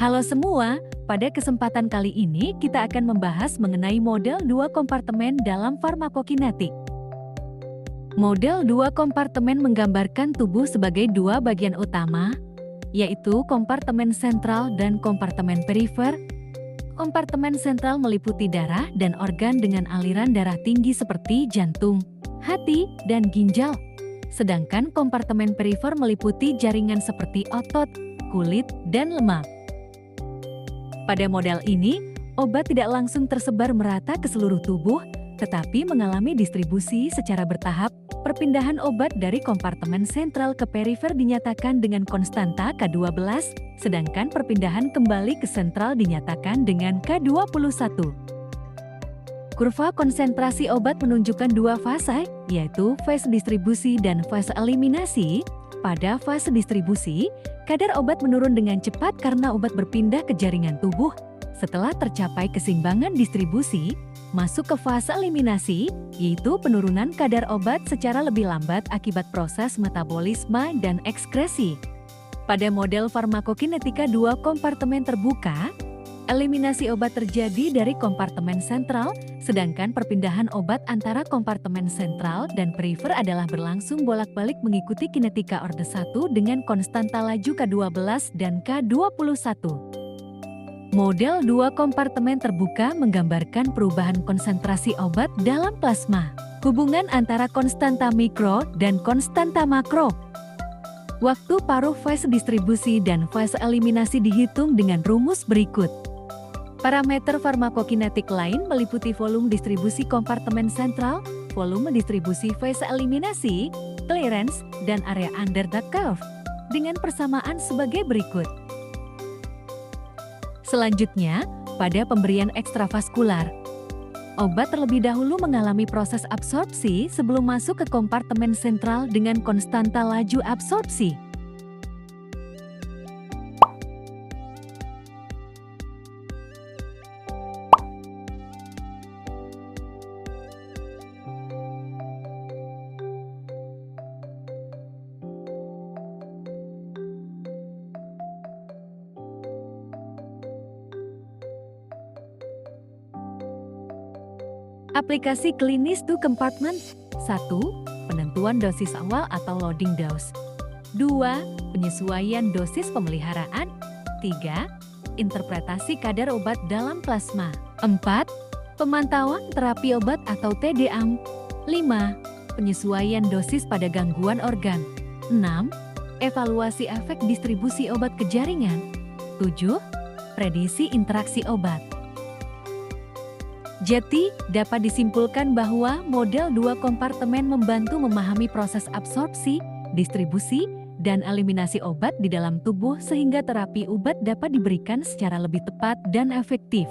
Halo semua, pada kesempatan kali ini kita akan membahas mengenai model dua kompartemen dalam farmakokinetik. Model dua kompartemen menggambarkan tubuh sebagai dua bagian utama, yaitu kompartemen sentral dan kompartemen perifer. Kompartemen sentral meliputi darah dan organ dengan aliran darah tinggi seperti jantung, hati, dan ginjal. Sedangkan kompartemen perifer meliputi jaringan seperti otot, kulit, dan lemak. Pada model ini, obat tidak langsung tersebar merata ke seluruh tubuh, tetapi mengalami distribusi secara bertahap. Perpindahan obat dari kompartemen sentral ke perifer dinyatakan dengan konstanta K12, sedangkan perpindahan kembali ke sentral dinyatakan dengan K21. Kurva konsentrasi obat menunjukkan dua fase, yaitu fase distribusi dan fase eliminasi. Pada fase distribusi, kadar obat menurun dengan cepat karena obat berpindah ke jaringan tubuh. Setelah tercapai keseimbangan distribusi, masuk ke fase eliminasi, yaitu penurunan kadar obat secara lebih lambat akibat proses metabolisme dan ekskresi. Pada model farmakokinetika dua kompartemen terbuka, eliminasi obat terjadi dari kompartemen sentral, sedangkan perpindahan obat antara kompartemen sentral dan perifer adalah berlangsung bolak-balik mengikuti kinetika orde 1 dengan konstanta laju K12 dan K21. Model dua kompartemen terbuka menggambarkan perubahan konsentrasi obat dalam plasma, hubungan antara konstanta mikro dan konstanta makro. Waktu paruh fase distribusi dan fase eliminasi dihitung dengan rumus berikut. Parameter farmakokinetik lain meliputi volume distribusi kompartemen sentral, volume distribusi fase eliminasi, clearance, dan area under the curve, dengan persamaan sebagai berikut. Selanjutnya, pada pemberian ekstravaskular, obat terlebih dahulu mengalami proses absorpsi sebelum masuk ke kompartemen sentral dengan konstanta laju absorpsi. Aplikasi klinis to compartment. 1. Penentuan dosis awal atau loading dose. 2. Penyesuaian dosis pemeliharaan. 3. Interpretasi kadar obat dalam plasma. 4. Pemantauan terapi obat atau TDAM. 5. Penyesuaian dosis pada gangguan organ. 6. Evaluasi efek distribusi obat ke jaringan. 7. Prediksi interaksi obat. Jadi, dapat disimpulkan bahwa model dua kompartemen membantu memahami proses absorpsi, distribusi, dan eliminasi obat di dalam tubuh sehingga terapi obat dapat diberikan secara lebih tepat dan efektif.